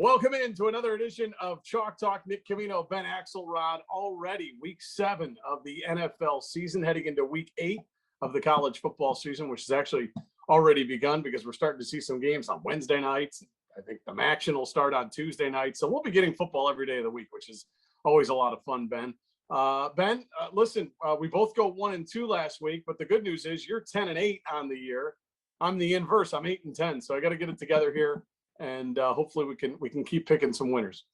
Welcome into another edition of Chalk Talk. Nick Camino, Ben Axelrod. Already week 7 of the NFL season, heading into week 8 of the college football season, which has actually already begun because we're starting to see some games on Wednesday nights. I think the action will start on Tuesday night. So we'll be getting football every day of the week, which is always a lot of fun, Ben. Listen, we both go 1-2 last week, but the good news is you're 10-8 on the year. I'm the inverse. I'm 8-10. So I got to get it together here. And hopefully we can keep picking some winners.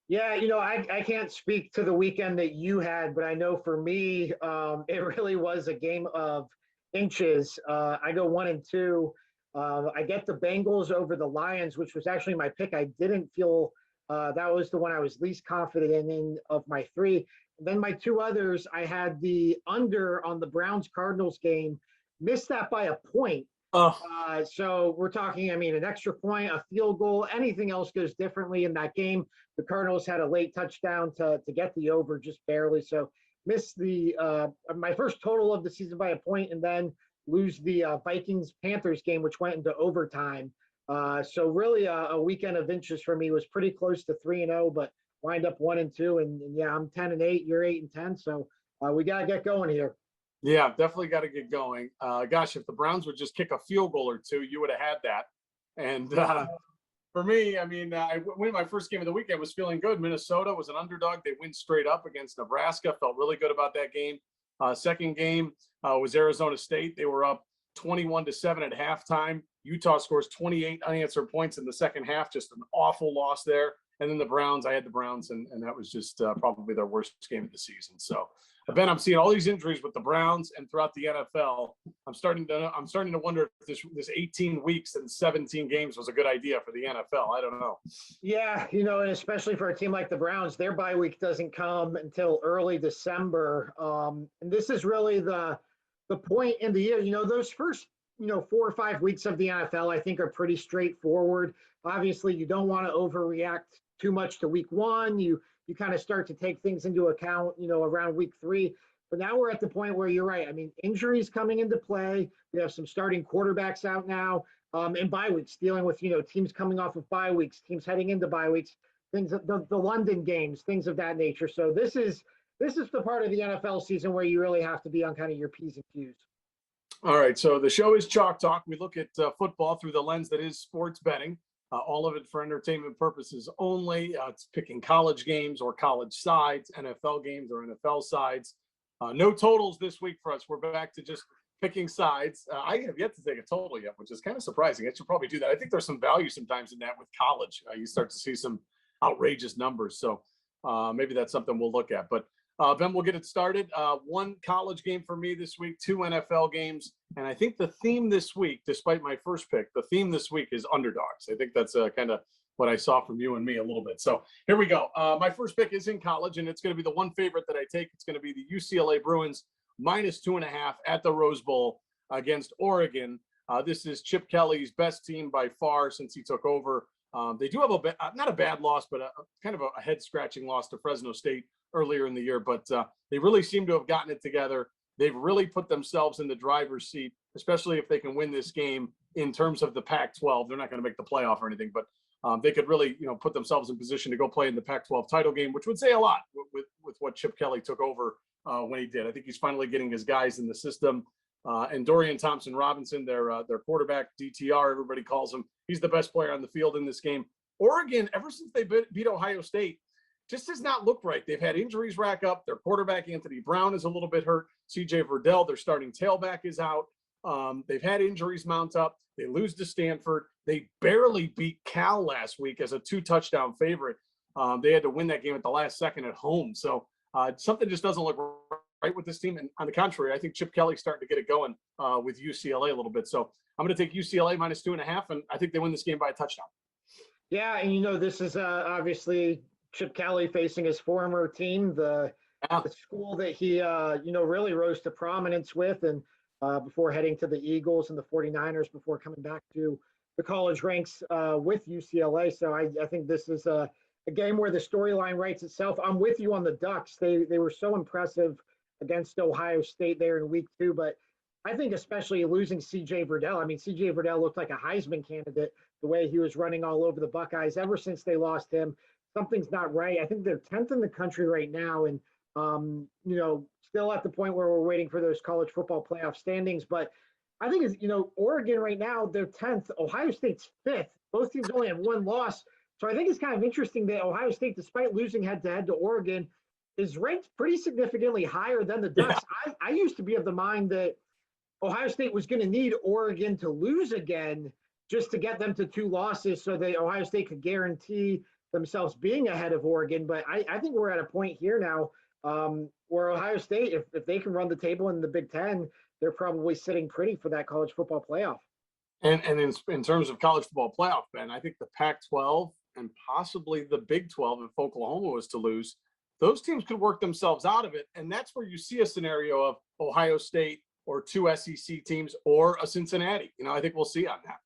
Yeah, I can't speak to the weekend that you had, but I know for me, it really was a game of inches. I go 1-2. I get the Bengals over the Lions, which was actually my pick. I didn't feel that was the one I was least confident in of my 3. And then my 2 others, I had the under on the Browns-Cardinals game, missed that by a point. So we're talking, an extra point, a field goal, anything else goes differently in that game. The Cardinals had a late touchdown to get the over just barely. So missed the my first total of the season by a point, and then lose the Vikings-Panthers game, which went into overtime. So really a weekend of interest for me. Was pretty close to 3-0, but wind up 1-2. And yeah, I'm 10-8, you're 8-10. So we got to get going here. Yeah, definitely got to get going. Gosh, if the Browns would just kick a field goal or two, you would have had that. And for me, I win my first game of the weekend, was feeling good. Minnesota was an underdog. They win straight up against Nebraska. Felt really good about that game. Second game was Arizona State. They were up 21-7 at halftime. Utah scores 28 unanswered points in the second half. Just an awful loss there. And then the Browns, I had the Browns, and that was just probably their worst game of the season. So, Ben, I'm seeing all these injuries with the Browns and throughout the NFL. I'm starting to wonder if this 18 weeks and 17 games was a good idea for the NFL. I don't know. Yeah, and especially for a team like the Browns, their bye week doesn't come until early December. And this is really the point in the year. Those first 4 or 5 weeks of the NFL, I think, are pretty straightforward. Obviously, you don't want to overreact too much to week 1. You kind of start to take things into account, around week 3. But now we're at the point where you're right. Injuries coming into play. We have some starting quarterbacks out now, and bye weeks, dealing with, teams coming off of bye weeks, teams heading into bye weeks, the London games, things of that nature. So this is the part of the NFL season where you really have to be on kind of your P's and Q's. All right. So the show is Chalk Talk. We look at football through the lens that is sports betting. All of it for entertainment purposes only. It's picking college games or college sides, NFL games or NFL sides. No totals this week for us. We're back to just picking sides. I have yet to take a total yet, which is kind of surprising. I should probably do that. I think there's some value sometimes in that with college. You start to see some outrageous numbers. So maybe that's something we'll look at. But Ben, we'll get it started. 1 college game for me this week, 2 NFL games. And I think the theme this week, despite my first pick, the theme this week is underdogs. I think that's kind of what I saw from you and me a little bit. So here we go. My first pick is in college, and it's going to be the one favorite that I take. It's going to be the UCLA Bruins -2.5 at the Rose Bowl against Oregon. This is Chip Kelly's best team by far since he took over. They do have not a bad loss, but kind of a head-scratching loss to Fresno State earlier in the year. But they really seem to have gotten it together. They've really put themselves in the driver's seat, especially if they can win this game in terms of the Pac-12. They're not going to make the playoff or anything, but they could really, put themselves in position to go play in the Pac-12 title game, which would say a lot with what Chip Kelly took over when he did. I think he's finally getting his guys in the system. And Dorian Thompson-Robinson, their quarterback, DTR, everybody calls him. He's the best player on the field in this game. Oregon, ever since they beat Ohio State, just does not look right. They've had injuries rack up. Their quarterback, Anthony Brown, is a little bit hurt. CJ Verdell, their starting tailback, is out. They've had injuries mount up. They lose to Stanford. They barely beat Cal last week as a 2-touchdown favorite. They had to win that game at the last second at home. So something just doesn't look right with this team. And on the contrary, I think Chip Kelly's starting to get it going with UCLA a little bit. So I'm going to take UCLA -2.5, and I think they win this game by a touchdown. Yeah, and this is obviously Chip Kelly facing his former team, the school that he, really rose to prominence with, and before heading to the Eagles and the 49ers before coming back to the college ranks with UCLA. So I think this is a game where the storyline writes itself. I'm with you on the Ducks. They were so impressive against Ohio State there in week 2, but I think especially losing CJ Verdell. CJ Verdell looked like a Heisman candidate the way he was running all over the Buckeyes. Ever since they lost him, something's not right. I think they're 10th in the country right now, and still at the point where we're waiting for those college football playoff standings. But I think Oregon right now, they're 10th. Ohio State's 5th. Both teams only have one loss. So I think it's kind of interesting that Ohio State, despite losing head-to-head to Oregon, is ranked pretty significantly higher than the Ducks. Yeah. I used to be of the mind that Ohio State was going to need Oregon to lose again just to get them to 2 losses so that Ohio State could guarantee themselves being ahead of Oregon. But I think we're at a point here now where Ohio State, if they can run the table in the Big Ten, they're probably sitting pretty for that college football playoff. And in terms of college football playoff, Ben, I think the Pac-12 and possibly the Big 12, if Oklahoma was to lose, those teams could work themselves out of it. And that's where you see a scenario of Ohio State or 2 SEC teams or a Cincinnati. I think we'll see on that.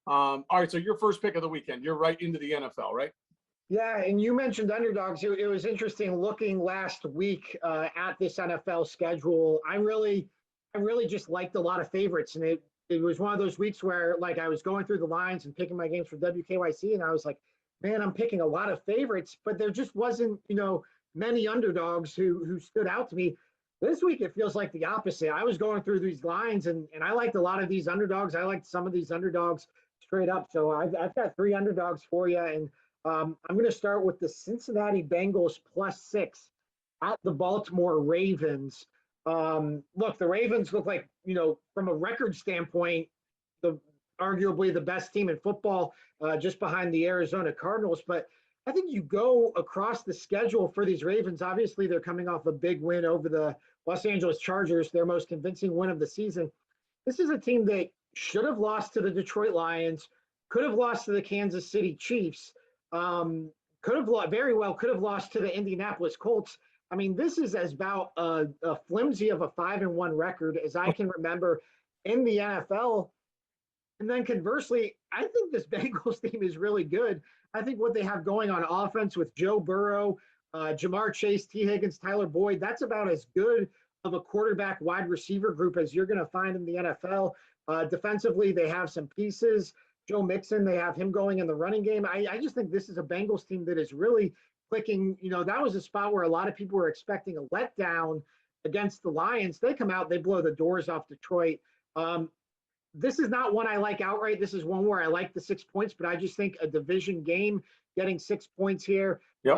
All right, so your first pick of the weekend, you're right into the NFL, right? Yeah, and you mentioned underdogs. It was interesting looking last week at this NFL schedule. I really just liked a lot of favorites, and it was one of those weeks where I was going through the lines and picking my games for WKYC, and I was like, man, I'm picking a lot of favorites, but there just wasn't many underdogs who stood out to me. This week it feels like the opposite. I was going through these lines, and I liked a lot of these underdogs. I liked some of these underdogs straight up. So I've got 3 underdogs for you, and I'm going to start with the Cincinnati Bengals +6 at the Baltimore Ravens. Look, the Ravens look like, from a record standpoint, arguably the best team in football, just behind the Arizona Cardinals. But I think you go across the schedule for these Ravens. Obviously, they're coming off a big win over the Los Angeles Chargers, their most convincing win of the season. This is a team that should have lost to the Detroit Lions, could have lost to the Kansas City Chiefs, could have lost to the Indianapolis Colts. I mean, this is as about a flimsy of a 5-1 record as I can remember in the NFL. And then conversely, I think this Bengals team is really good. I think what they have going on offense with Joe Burrow, Jamar Chase, T. Higgins, Tyler Boyd, that's about as good of a quarterback wide receiver group as you're going to find in the NFL. Defensively, they have some pieces. Joe Mixon, they have him going in the running game. I just think this is a Bengals team that is really clicking. That was a spot where a lot of people were expecting a letdown against the Lions. They come out, they blow the doors off Detroit. This is not one I like outright. This is one where I like the 6 points, but I just think a division game getting 6 points here. Yep.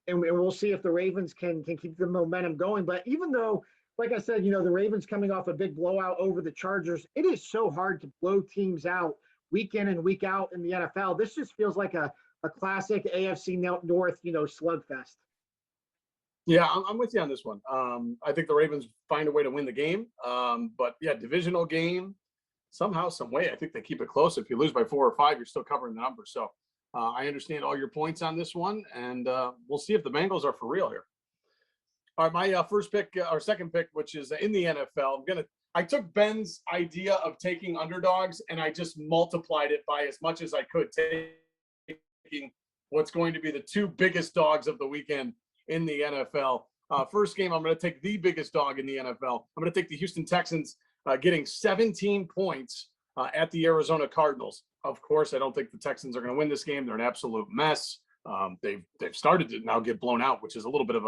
And we'll see if the Ravens can keep the momentum going. But even though, like I said, the Ravens coming off a big blowout over the Chargers, it is so hard to blow teams out week in and week out in the NFL. This just feels like a classic AFC North, slugfest. Yeah, I'm with you on this one. I think the Ravens find a way to win the game. But yeah, divisional game, somehow, some way, I think they keep it close. If you lose by 4 or 5, you're still covering the number. So I understand all your points on this one, and we'll see if the Bengals are for real here. All right, my first pick, or second pick, which is in the NFL, I took Ben's idea of taking underdogs and I just multiplied it by as much as I could, taking what's going to be the 2 biggest dogs of the weekend in the NFL. First game, I'm going to take the biggest dog in the NFL. I'm going to take the Houston Texans getting 17 points at the Arizona Cardinals. Of course, I don't think the Texans are going to win this game. They're an absolute mess. They've started to now get blown out, which is a little bit of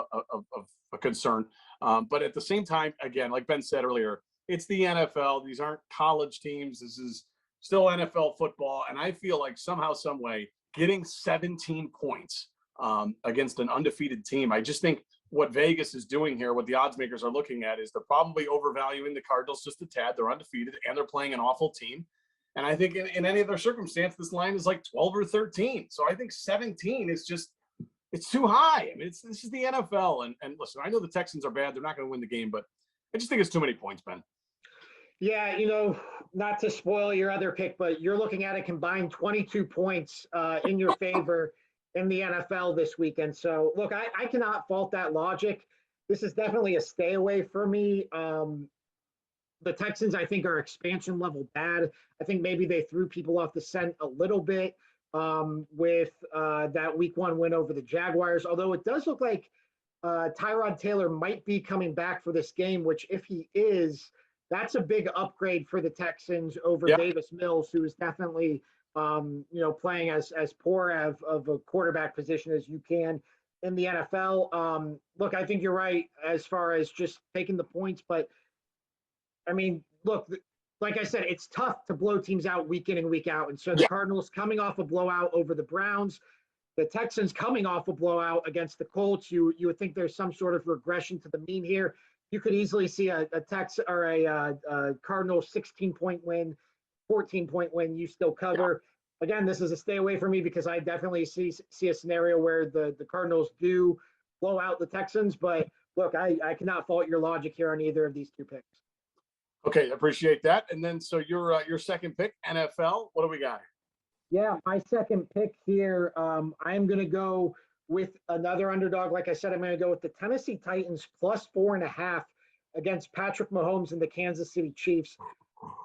a concern. But at the same time, again, like Ben said earlier, it's the NFL. These aren't college teams. This is still NFL football. And I feel like somehow, some way, getting 17 points against an undefeated team, I just think what Vegas is doing here, what the odds makers are looking at, is they're probably overvaluing the Cardinals just a tad. They're undefeated and they're playing an awful team. And I think in any other circumstance, this line is like 12 or 13. So I think 17 is just, it's too high. I mean, this is the NFL. And listen, I know the Texans are bad. They're not going to win the game, but I just think it's too many points, Ben. Yeah, not to spoil your other pick, but you're looking at a combined 22 points in your favor in the NFL this weekend. So, look, I cannot fault that logic. This is definitely a stay away for me. The Texans, I think, are expansion level bad. I think maybe they threw people off the scent a little bit with that week 1 win over the Jaguars, although it does look like Tyrod Taylor might be coming back for this game, which if he is, that's a big upgrade for the Texans over Davis Mills, who is definitely playing as poor of a quarterback position as you can in the NFL. Look, I think you're right as far as just taking the points, but I mean, look, like I said, it's tough to blow teams out week in and week out. And so the Cardinals coming off a blowout over the Browns, the Texans coming off a blowout against the Colts, you would think there's some sort of regression to the mean here. You could easily see a Cardinals 16-point win, 14-point win. You still cover. Again, this is a stay away for me because I definitely see a scenario where the Cardinals do blow out the Texans. But look, I cannot fault your logic here on either of these two picks. Okay, appreciate that. And then so your second pick, NFL. What do we got? Yeah, my second pick here, I'm going to go with another underdog. Like I said, I'm going to go with the Tennessee Titans plus 4.5 against Patrick Mahomes and the Kansas City Chiefs.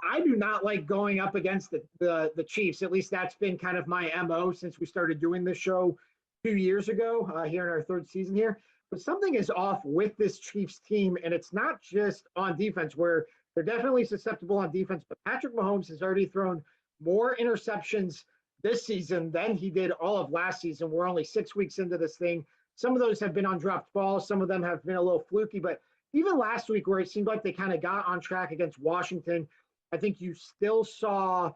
I do not like going up against the Chiefs. At least that's been kind of my MO since we started doing this show 2 years ago here in our third season here. But something is off with this Chiefs team, and it's not just on defense where they're definitely susceptible on defense, but Patrick Mahomes has already thrown more interceptions this season than he did all of last season. We're only 6 weeks into this thing. Some of those have been on dropped balls. Some of them have been a little fluky, but even last week where it seemed like they kind of got on track against Washington, I think you still saw,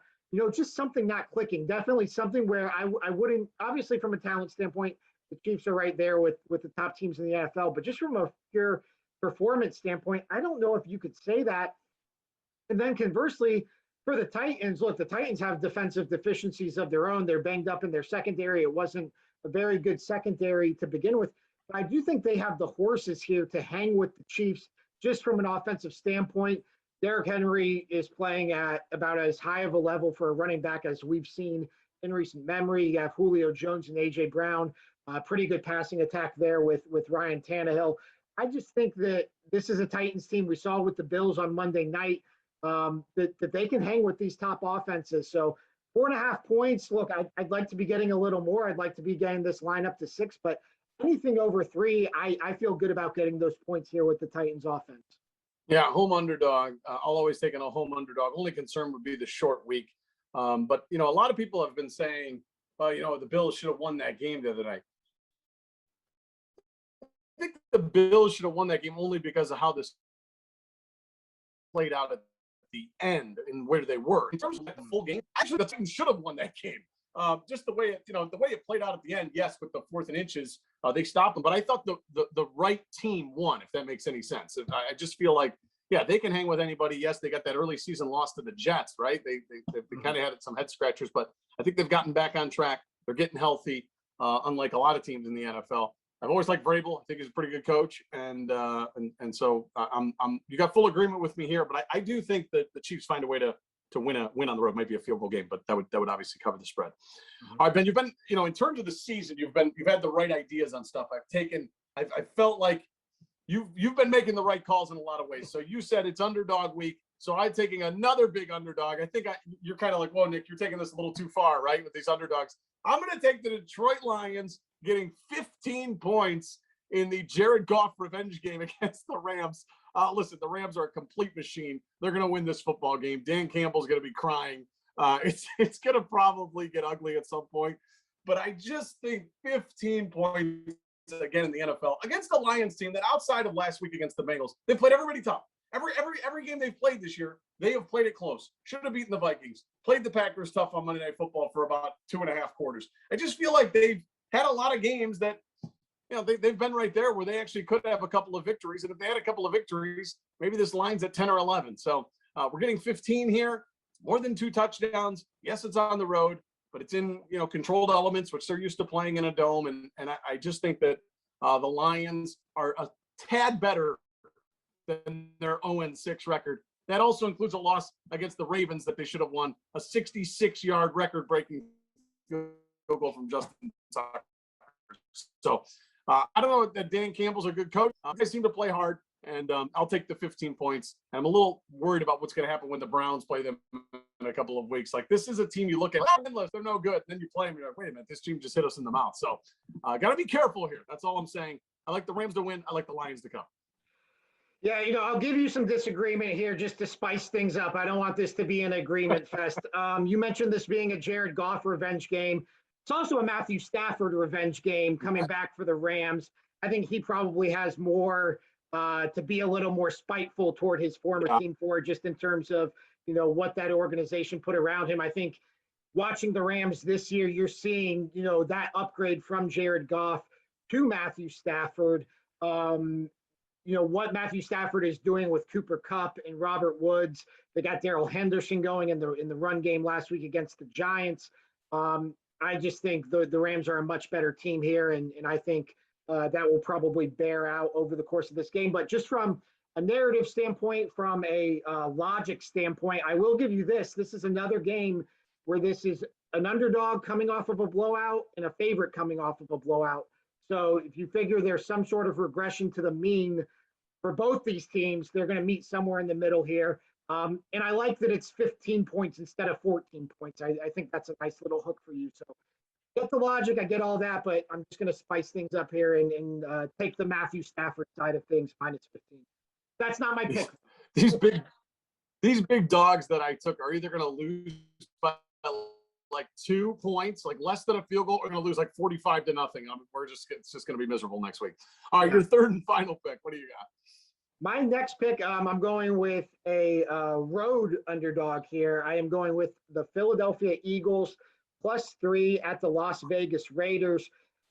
just something not clicking. Definitely something where I wouldn't, obviously from a talent standpoint, the Chiefs are right there with the top teams in the NFL, but just from a pure performance standpoint, I don't know if you could say that. And then conversely, for the Titans, look, the Titans have defensive deficiencies of their own. They're banged up in their secondary. It wasn't a very good secondary to begin with. But I do think they have the horses here to hang with the Chiefs just from an offensive standpoint. Derrick Henry is playing at about as high of a level for a running back as we've seen in recent memory. You have Julio Jones and A.J. Brown, pretty good passing attack there with Ryan Tannehill. I just think that this is a Titans team we saw with the Bills on Monday night. That they can hang with these top offenses. So 4.5 points. Look, I'd like to be getting a little more. I'd like to be getting this line up to 6, but anything over 3, I feel good about getting those points here with the Titans offense. Yeah, home underdog. I'll always take a home underdog. Only concern would be the short week. But, a lot of people have been saying, the Bills should have won that game the other night. I think the Bills should have won that game only because of how this played out at the end and where they were in terms of the full game. Actually, the Titans should have won that game. Just the way it played out at the end. Yes, with the 4th and inches, they stopped them. But I thought the right team won, if that makes any sense. I just feel like, they can hang with anybody. Yes, they got that early season loss to the Jets, right? They kind of had some head scratchers, but I think they've gotten back on track. They're getting healthy, unlike a lot of teams in the NFL. I've always liked Vrabel. I think he's a pretty good coach, and so you got full agreement with me here. But I do think that the Chiefs find a way to win on the road. Might be a field goal game, but that would obviously cover the spread. All right, Ben, you've been in terms of the season, you've had the right ideas on stuff. I felt like you've been making the right calls in a lot of ways. So you said it's underdog week. So I'm taking another big underdog. I think you're kind of like, whoa, Nick, you're taking this a little too far, right, with these underdogs. I'm going to take the Detroit Lions getting 15 points in the Jared Goff revenge game against the Rams. Listen, the Rams are a complete machine. They're going to win this football game. Dan Campbell's going to be crying. It's going to probably get ugly at some point. But I just think 15 points again in the NFL against the Lions team that outside of last week against the Bengals, they played everybody tough. Every game they've played this year, they have played it close. Should have beaten the Vikings. Played the Packers tough on Monday Night Football for about 2.5 quarters. I just feel like they've had a lot of games that, they've been right there where they actually could have a couple of victories. And if they had a couple of victories, maybe this line's at 10 or 11. So we're getting 15 here, more than 2 touchdowns. Yes, it's on the road, but it's in, controlled elements, which they're used to playing in a dome. And I just think that the Lions are a tad better than their 0-6 record. That also includes a loss against the Ravens that they should have won, a 66-yard record-breaking field goal from Justin Tucker. So I don't know that Dan Campbell's a good coach. They seem to play hard, and I'll take the 15 points. And I'm a little worried about what's going to happen when the Browns play them in a couple of weeks. Like, this is a team you look at, they're no good. And then you play them, you're like, wait a minute, this team just hit us in the mouth. So got to be careful here. That's all I'm saying. I like the Rams to win. I like the Lions to come. Yeah, I'll give you some disagreement here just to spice things up. I don't want this to be an agreement fest. You mentioned this being a Jared Goff revenge game. It's also a Matthew Stafford revenge game coming back for the Rams. I think he probably has more to be a little more spiteful toward his former team for, just in terms of, what that organization put around him. I think watching the Rams this year, you're seeing, that upgrade from Jared Goff to Matthew Stafford. What Matthew Stafford is doing with Cooper Kupp and Robert Woods. They got Darrell Henderson going in the run game last week against the Giants. I just think the Rams are a much better team here, and I think that will probably bear out over the course of this game. But just from a narrative standpoint, from a logic standpoint, I will give you this. This is another game where this is an underdog coming off of a blowout and a favorite coming off of a blowout. So if you figure there's some sort of regression to the mean for both these teams, they're going to meet somewhere in the middle here. And I like that it's 15 points instead of 14 points. I think that's a nice little hook for you. So get the logic. I get all that, but I'm just going to spice things up here and take the Matthew Stafford side of things, minus 15. That's not my pick. These big dogs that I took are either going to lose by like 2 points, like less than a field goal, or going to lose like 45-0. It's just going to be miserable next week. All right, your third and final pick. What do you got? My next pick, I'm going with a road underdog here. I am going with the Philadelphia Eagles +3 at the Las Vegas Raiders.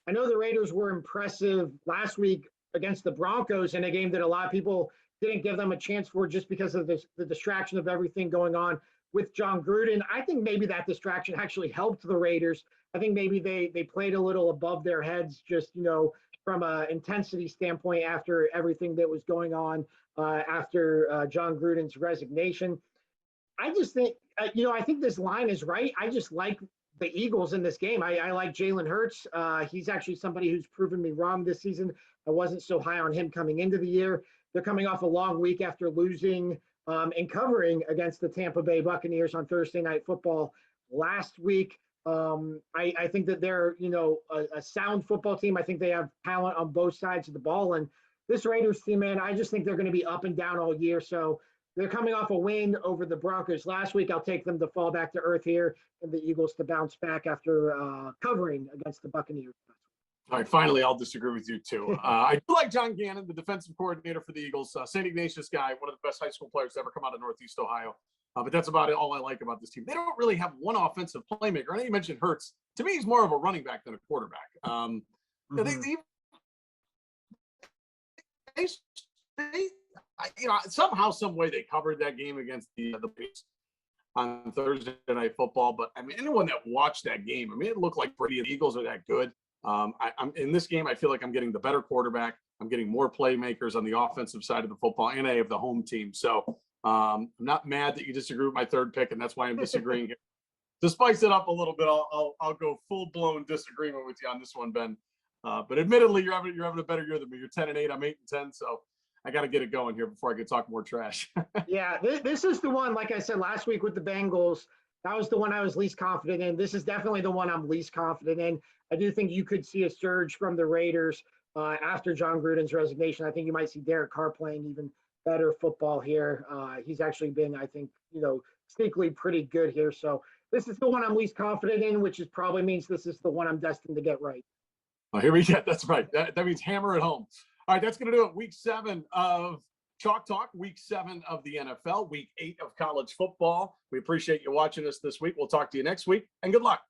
I know the Raiders were impressive last week against the Broncos in a game that a lot of people didn't give them a chance for, just because of the distraction of everything going on with John Gruden. I think maybe that distraction actually helped the Raiders. I think maybe they played a little above their heads, just, from an intensity standpoint after everything that was going on after John Gruden's resignation. I just think, I think this line is right. I just like the Eagles in this game. I like Jalen Hurts. He's actually somebody who's proven me wrong this season. I wasn't so high on him coming into the year. They're coming off a long week after losing and covering against the Tampa Bay Buccaneers on Thursday Night Football last week. I think that they're, a sound football team. I think they have talent on both sides of the ball. And this Raiders team, man, I just think they're going to be up and down all year. So they're coming off a win over the Broncos last week. I'll take them to fall back to earth here, and the Eagles to bounce back after covering against the Buccaneers. All right, finally, I'll disagree with you too. I do like John Gannon, the defensive coordinator for the Eagles. St. Ignatius guy, one of the best high school players to ever come out of Northeast Ohio. But that's about all I like about this team. They don't really have one offensive playmaker. I know you mentioned Hurts. To me, he's more of a running back than a quarterback. Somehow, some way, they covered that game against the Patriots on Thursday Night Football. But I mean, anyone that watched that game, it looked like Brady and the Eagles are that good. I'm in this game. I feel like I'm getting the better quarterback. I'm getting more playmakers on the offensive side of the football, and I have the home team. So I'm not mad that you disagree with my third pick, and that's why I'm disagreeing here. To spice it up a little bit, I'll go full blown disagreement with you on this one, Ben. But admittedly, you're having a better year than me. You're 10-8. I'm 8-10. So I got to get it going here before I can talk more trash. Yeah, this is the one. Like I said last week with the Bengals, that was the one I was least confident in. This is definitely the one I'm least confident in. I do think you could see a surge from the Raiders after John Gruden's resignation. I think you might see Derek Carr playing even better football here. He's actually been, I think, sneakily pretty good here. So this is the one I'm least confident in, which probably means this is the one I'm destined to get right. Oh, here we go. That's right. That means hammer it home. All right, that's going to do it. Week 7 of Chalk Talk, week 7 of the NFL, week 8 of college football. We appreciate you watching us this week. We'll talk to you next week, and good luck.